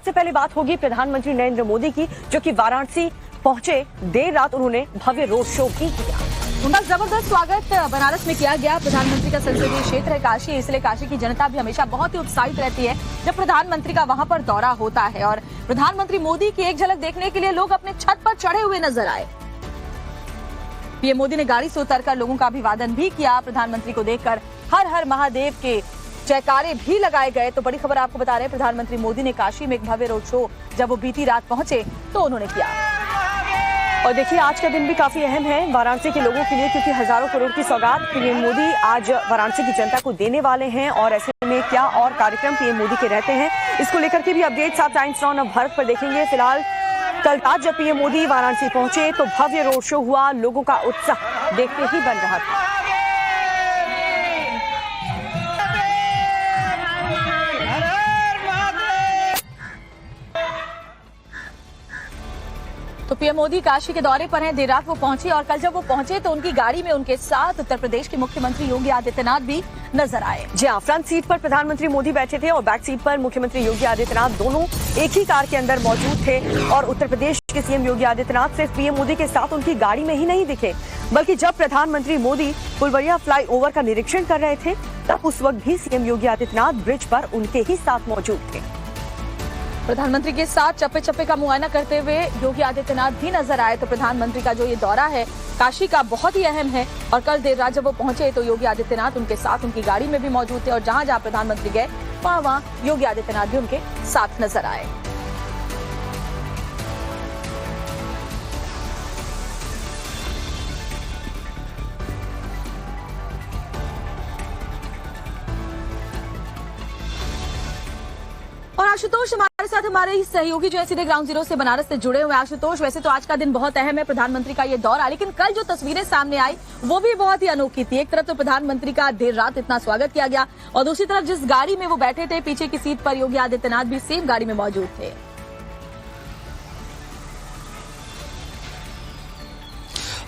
सबसे पहले बात होगी प्रधानमंत्री नरेंद्र मोदी की, जो कि वाराणसी पहुंचे। देर रात उन्होंने भव्य रोड शो भी किया। उनका जबरदस्त स्वागत बनारस में किया गया। प्रधानमंत्री का संसदीय क्षेत्र है काशी, इसलिए काशी की जनता भी हमेशा बहुत ही उत्साहित रहती है जब प्रधानमंत्री का वहां पर दौरा होता है। और प्रधानमंत्री मोदी की एक झलक देखने के लिए लोग अपने छत पर चढ़े हुए नजर आए। पीएम मोदी ने गाड़ी से उतरकर लोगों का अभिवादन भी किया। प्रधानमंत्री को देखकर हर हर महादेव के जयकारे भी लगाए गए। तो बड़ी खबर आपको बता रहे हैं, प्रधानमंत्री मोदी ने काशी में एक भव्य रोड शो जब वो बीती रात पहुंचे तो उन्होंने किया। और देखिए, आज का दिन भी काफी अहम है वाराणसी के लोगों के लिए, क्योंकि हजारों करोड़ की सौगात पीएम मोदी आज वाराणसी की जनता को देने वाले हैं। और ऐसे में क्या और कार्यक्रम पीएम मोदी के रहते हैं, इसको लेकर के भी अपडेट्स आप टाइम्स नाउ भारत पर देखेंगे। फिलहाल कल रात जब पीएम मोदी वाराणसी पहुंचे तो भव्य रोड शो हुआ। लोगों का उत्साह देखते ही बन रहा था। तो पीएम मोदी काशी के दौरे पर हैं। देर रात वो पहुंची और कल जब वो पहुंचे तो उनकी गाड़ी में उनके साथ उत्तर प्रदेश के मुख्यमंत्री योगी आदित्यनाथ भी नजर आए। जी हाँ, फ्रंट सीट पर प्रधानमंत्री मोदी बैठे थे और बैक सीट पर मुख्यमंत्री योगी आदित्यनाथ, दोनों एक ही कार के अंदर मौजूद थे। और उत्तर प्रदेश के सीएम योगी आदित्यनाथ सिर्फ पीएम मोदी के साथ उनकी गाड़ी में ही नहीं दिखे, बल्कि जब प्रधानमंत्री मोदी फुलवरिया फ्लाईओवर का निरीक्षण कर रहे थे तब उस वक्त भी सीएम योगी आदित्यनाथ ब्रिज पर उनके ही साथ मौजूद थे। प्रधानमंत्री के साथ चप्पे चप्पे का मुआयना करते हुए योगी आदित्यनाथ भी नजर आए। तो प्रधानमंत्री का जो ये दौरा है काशी का बहुत ही अहम है। और कल देर रात जब वो पहुंचे तो योगी आदित्यनाथ उनके साथ उनकी गाड़ी में भी मौजूद थे। और जहां जहां प्रधानमंत्री गए वहां योगी आदित्यनाथ भी उनके साथ नजर आए। और आशुतोष हमारे साथ, हमारे सहयोगी जो है सीधे ग्राउंड जीरो से बनारस से जुड़े हुए। आशुतोष, वैसे तो आज का दिन बहुत अहम है, प्रधानमंत्री का ये दौरा, लेकिन कल जो तस्वीरें सामने आई वो भी बहुत ही अनोखी थी। एक तरफ तो प्रधानमंत्री का देर रात इतना स्वागत किया गया और दूसरी तरफ जिस गाड़ी में वो बैठे थे पीछे की सीट पर योगी आदित्यनाथ भी सेम गाड़ी में मौजूद थे।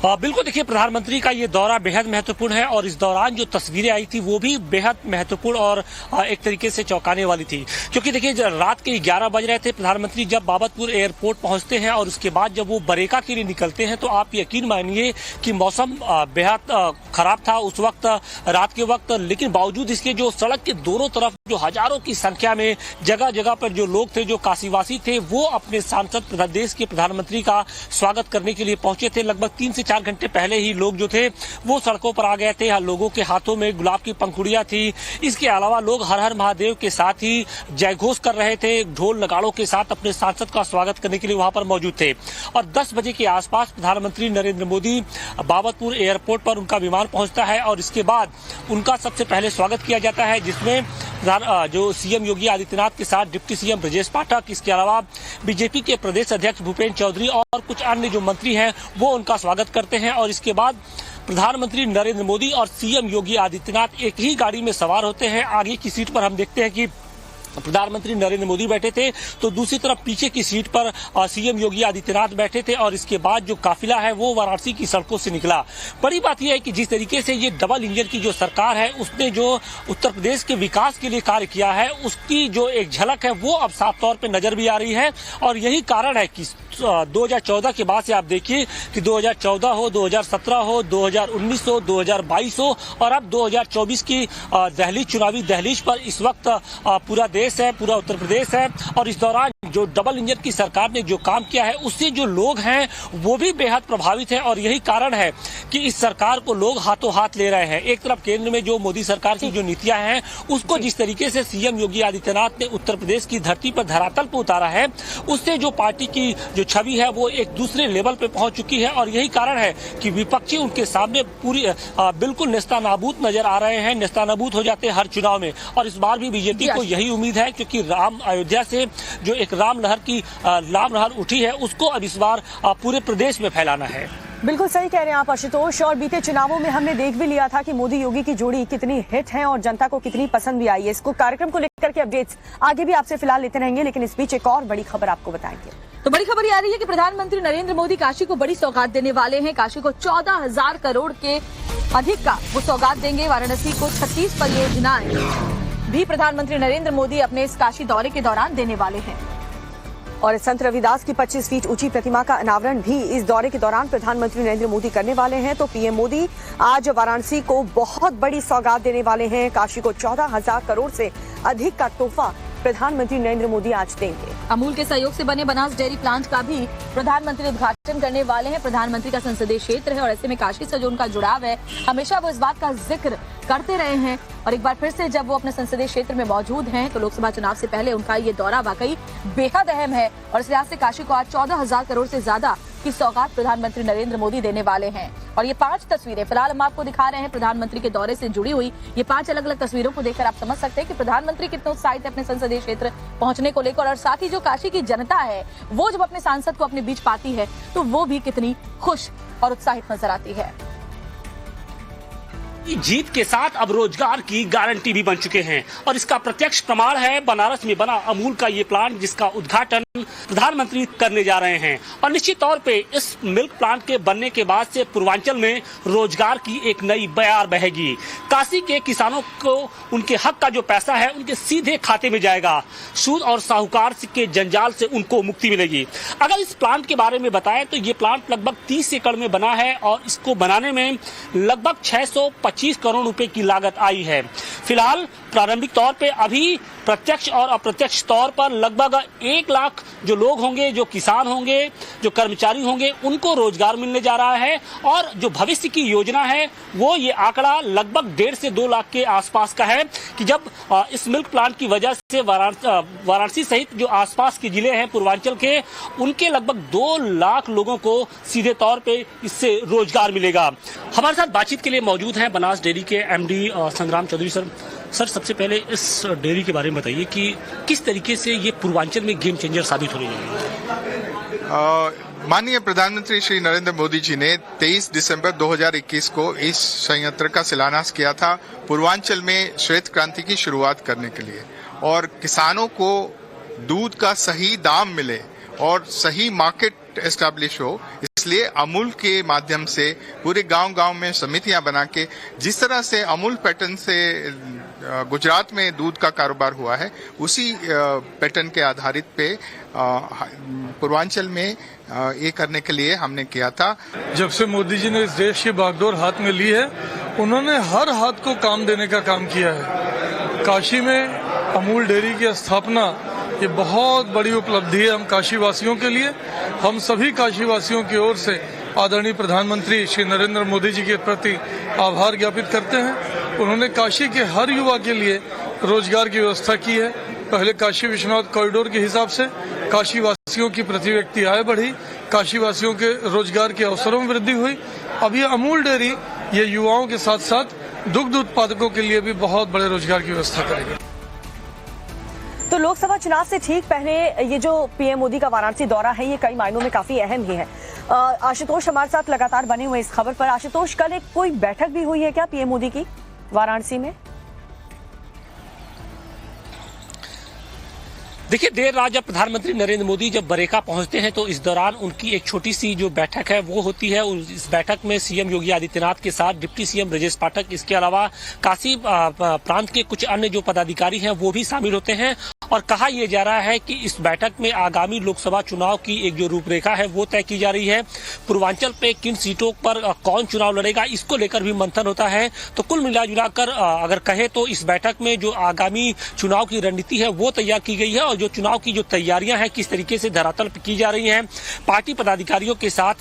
बिल्कुल, देखिए प्रधानमंत्री का ये दौरा बेहद महत्वपूर्ण है और इस दौरान जो तस्वीरें आई थी वो भी बेहद महत्वपूर्ण और एक तरीके से चौंकाने वाली थी। क्योंकि देखिए रात के 11 बज रहे थे, प्रधानमंत्री जब बाबतपुर एयरपोर्ट पहुंचते हैं और उसके बाद जब वो बरेका के लिए निकलते हैं तो आप यकीन मानिए कि मौसम बेहद खराब था उस वक्त, रात के वक्त। लेकिन बावजूद इसके जो सड़क के दोनों तरफ जो हजारों की संख्या में जगह जगह पर जो लोग थे, जो काशीवासी थे, वो अपने सांसद देश के प्रधानमंत्री का स्वागत करने के लिए पहुंचे थे। लगभग 3 से 4 घंटे पहले ही लोग जो थे वो सड़कों पर आ गए थे। लोगों के हाथों में गुलाब की पंखुड़ियां थी। इसके अलावा लोग हर हर महादेव के साथ ही जयघोष कर रहे थे, ढोल नगाड़ों के साथ अपने सांसद का स्वागत करने के लिए वहां पर मौजूद थे। और 10 बजे के आसपास प्रधानमंत्री नरेंद्र मोदी बाबतपुर एयरपोर्ट पर उनका विमान पहुंचता है और इसके बाद उनका सबसे पहले स्वागत किया जाता है, जिसमें जो सीएम योगी आदित्यनाथ के साथ डिप्टी सीएम ब्रजेश पाठक, इसके अलावा बीजेपी के प्रदेश अध्यक्ष भूपेंद्र चौधरी और कुछ अन्य जो मंत्री हैं वो उनका स्वागत करते हैं। और इसके बाद प्रधानमंत्री नरेंद्र मोदी और सीएम योगी आदित्यनाथ एक ही गाड़ी में सवार होते हैं। आगे की सीट पर हम देखते हैं कि प्रधानमंत्री नरेंद्र मोदी बैठे थे, तो दूसरी तरफ पीछे की सीट पर सीएम योगी आदित्यनाथ बैठे थे। और इसके बाद जो काफिला है वो वाराणसी की सड़कों से निकला। बड़ी बात यह है कि जिस तरीके से ये डबल इंजन की जो सरकार है उसने जो उत्तर प्रदेश के विकास के लिए कार्य किया है उसकी जो एक झलक है वो अब साफ तौर पर नजर भी आ रही है। और यही कारण है कि 2014 के बाद से आप देखिए कि 2014 हो, 2017 हो, 2019 हो, 2022 हो और अब 2024 की दहलीज, चुनावी दहलीज पर इस वक्त पूरा देश है, पूरा उत्तर प्रदेश है। और इस दौरान जो डबल इंजन की सरकार ने जो काम किया है उससे जो लोग हैं वो भी बेहद प्रभावित हैं। और यही कारण है कि इस सरकार को लोग हाथों हाथ ले रहे हैं। एक तरफ केंद्र में जो मोदी सरकार की जो नीतियां हैं उसको जिस तरीके से सीएम योगी आदित्यनाथ ने उत्तर प्रदेश की धरती पर धरातल पर उतारा है, उससे जो पार्टी की जो छवि है वो एक दूसरे लेवल पे पहुंच चुकी है। और यही कारण है कि विपक्षी उनके सामने पूरी बिल्कुल नेस्तानाबूद नजर आ रहे हैं, नेस्तानाबूद हो जाते हैं हर चुनाव में। और इस बार भी बीजेपी को यही उम्मीद है, क्योंकि राम अयोध्या से जो एक राम लहर उठी है उसको अब इस बार पूरे प्रदेश में फैलाना है। बिल्कुल सही कह रहे हैं आप आशुतोष। और बीते चुनावों में हमने देख भी लिया था कि मोदी योगी की जोड़ी कितनी हिट है और जनता को कितनी पसंद भी आई है। इसको कार्यक्रम को लेकर के अपडेट्स आगे भी आपसे फिलहाल लेते रहेंगे, लेकिन इस बीच एक और बड़ी खबर आपको बताएंगे। तो बड़ी खबर ये आ रही है कि प्रधानमंत्री नरेंद्र मोदी काशी को बड़ी सौगात देने वाले हैं। काशी को 14,000 करोड़ के अधिक का वो सौगात देंगे। वाराणसी को 36 परियोजनाएं भी प्रधानमंत्री नरेंद्र मोदी अपने इस काशी दौरे के दौरान देने वाले हैं। और संत रविदास की 25 फीट ऊंची प्रतिमा का अनावरण भी इस दौरे के दौरान प्रधानमंत्री नरेंद्र मोदी करने वाले हैं। तो पीएम मोदी आज वाराणसी को बहुत बड़ी सौगात देने वाले हैं। काशी को 14,000 करोड़ से अधिक का तोहफा प्रधानमंत्री नरेंद्र मोदी आज देंगे। अमूल के सहयोग से बने बनास डेयरी प्लांट का भी प्रधानमंत्री उद्घाटन करने वाले हैं। प्रधानमंत्री का संसदीय क्षेत्र है और ऐसे में काशी से जो उनका जुड़ाव है, हमेशा वो इस बात का जिक्र करते रहे हैं। और एक बार फिर से जब वो अपने संसदीय क्षेत्र में मौजूद हैं तो लोकसभा चुनाव से पहले उनका ये दौरा वाकई बेहद अहम है। और इस लिहाज से काशी को आज 14,000 करोड़ से ज्यादा की सौगात प्रधानमंत्री नरेंद्र मोदी देने वाले हैं। और ये 5 तस्वीरें फिलहाल हम आपको दिखा रहे हैं प्रधानमंत्री के दौरे से जुड़ी हुई। ये 5 अलग अलग तस्वीरों को देखकर आप समझ सकते हैं कि प्रधानमंत्री कितने उत्साहित है अपने संसदीय क्षेत्र पहुंचने को लेकर। और साथ ही जो काशी की जनता है वो जब अपने सांसद को अपने बीच पाती है तो वो भी कितनी खुश और उत्साहित नजर आती है। जीत के साथ अब रोजगार की गारंटी भी बन चुके हैं और इसका प्रत्यक्ष प्रमाण है बनारस में बना अमूल का ये प्लांट, जिसका उद्घाटन प्रधानमंत्री करने जा रहे हैं। और निश्चित तौर पे इस मिल्क प्लांट के बनने के बाद से पूर्वांचल में रोजगार की एक नई बयार बहेगी। काशी के किसानों को उनके हक का जो पैसा है उनके सीधे खाते में जाएगा। सूद और साहूकार के जंजाल से उनको मुक्ति मिलेगी। अगर इस प्लांट के बारे में बताएं तो ये प्लांट लगभग 30 एकड़ में बना है और इसको बनाने में लगभग 625 करोड़ रुपए की लागत आई है। फिलहाल प्रारंभिक तौर पे अभी प्रत्यक्ष और अप्रत्यक्ष तौर पर लगभग 1 लाख जो लोग होंगे, जो किसान होंगे, जो कर्मचारी होंगे, उनको रोजगार मिलने जा रहा है। और जो भविष्य की योजना है वो ये आंकड़ा लगभग 1.5 से 2 लाख के आसपास का है कि जब इस मिल्क प्लांट की वजह से वाराणसी सहित जो आसपास के जिले हैं पूर्वांचल के, उनके लगभग 2 लाख लोगों को सीधे तौर पे इससे रोजगार मिलेगा। हमारे साथ बातचीत के लिए मौजूद हैं बनास डेयरी के एमडी संग्राम चौधरी सर। सर, सबसे पहले इस डेयरी के बारे में बताइए कि किस तरीके से ये पूर्वांचल में गेम चेंजर साबित होने वाली है। माननीय प्रधानमंत्री श्री नरेंद्र मोदी जी ने 23 दिसंबर 2021 को इस संयंत्र का शिलान्यास किया था पूर्वांचल में श्वेत क्रांति की शुरुआत करने के लिए। और किसानों को दूध का सही दाम मिले और सही मार्केट एस्टैब्लिश हो, इसलिए अमूल के माध्यम से पूरे गांव-गांव में समितियां बना के, जिस तरह से अमूल पैटर्न से गुजरात में दूध का कारोबार हुआ है, उसी पैटर्न के आधारित पे पूर्वांचल में ये करने के लिए हमने किया था। जब से मोदी जी ने इस देश की बागडोर हाथ में ली है, उन्होंने हर हाथ को काम देने का काम किया है। काशी में अमूल डेयरी की स्थापना ये बहुत बड़ी उपलब्धि है हम काशी वासियों के लिए। हम सभी काशी वासियों की ओर से आदरणीय प्रधानमंत्री श्री नरेंद्र मोदी जी के प्रति आभार ज्ञापित करते हैं। उन्होंने काशी के हर युवा के लिए रोजगार की व्यवस्था की है। पहले काशी विश्वनाथ कॉरिडोर के हिसाब से काशी वासियों की प्रति व्यक्ति आय बढ़ी, काशी वासियों के रोजगार के अवसरों में वृद्धि हुई। अब ये अमूल डेयरी ये युवाओं के साथ साथ दुग्ध उत्पादकों के लिए भी बहुत बड़े रोजगार की व्यवस्था करेगी। तो लोकसभा चुनाव से ठीक पहले ये जो पीएम मोदी का वाराणसी दौरा है, ये कई मायनों में काफी अहम ही है। आशुतोष हमारे साथ लगातार बने हुए इस खबर पर। आशुतोष, कल एक कोई बैठक भी हुई है क्या पीएम मोदी की वाराणसी में? देखिए, देर रात जब प्रधानमंत्री नरेंद्र मोदी जब बरेका पहुंचते हैं तो इस दौरान उनकी एक छोटी सी जो बैठक है वो होती है। इस बैठक में सीएम योगी आदित्यनाथ के साथ डिप्टी सीएम ब्रजेश पाठक, इसके अलावा काशी प्रांत के कुछ अन्य जो पदाधिकारी हैं वो भी शामिल होते हैं। और कहा यह जा रहा है कि इस बैठक में आगामी लोकसभा चुनाव की एक जो रूपरेखा है वो तय की जा रही है। पूर्वांचल पे किन सीटों पर कौन चुनाव लड़ेगा, इसको लेकर भी मंथन होता है। तो कुल मिलाजुलाकर अगर कहे तो इस बैठक में जो आगामी चुनाव की रणनीति है वो तैयार की गई है और जो चुनाव की जो तैयारियां हैं किस तरीके से धरातल पर की जा रही हैं, पार्टी पदाधिकारियों के साथ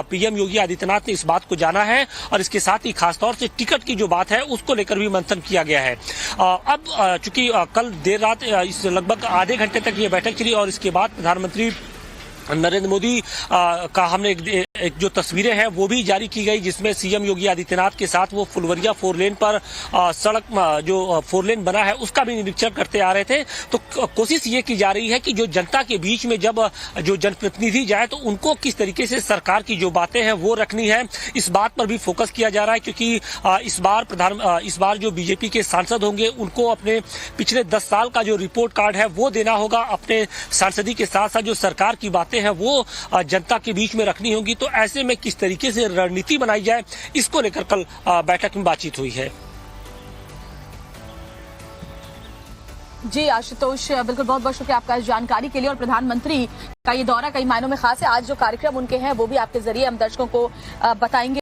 पीएम योगी आदित्यनाथ ने इस बात को जाना है। और इसके साथ ही खासतौर से टिकट की जो बात है उसको लेकर भी मंथन किया गया है। अब चूंकि कल देर रात इस लगभग आधे घंटे तक ये बैठक चली और इसके बाद प्रधानमंत्री नरेंद्र मोदी का हमने एक जो तस्वीरें हैं वो भी जारी की गई, जिसमें सीएम योगी आदित्यनाथ के साथ वो फुलवरिया 4 लेन पर सड़क जो 4 लेन बना है उसका भी निरीक्षण करते आ रहे थे। तो कोशिश ये की जा रही है कि जो जनता के बीच में जब जो जनप्रतिनिधि जाए तो उनको किस तरीके से सरकार की जो बातें हैं वो रखनी है, इस बात पर भी फोकस किया जा रहा है। क्योंकि इस बार जो बीजेपी के सांसद होंगे उनको अपने पिछले 10 साल का जो रिपोर्ट कार्ड है वो देना होगा। अपने सांसदी के साथ साथ जो सरकार की बातें हैं वो जनता के बीच में रखनी होगी। तो ऐसे में किस तरीके से रणनीति बनाई जाए, इसको लेकर कल बैठक में बातचीत हुई है। जी आशुतोष, बिल्कुल बहुत बहुत शुक्रिया आपका इस जानकारी के लिए। और प्रधानमंत्री का ये दौरा कई मायनों में खास है। आज जो कार्यक्रम उनके हैं वो भी आपके जरिए हम दर्शकों को बताएंगे।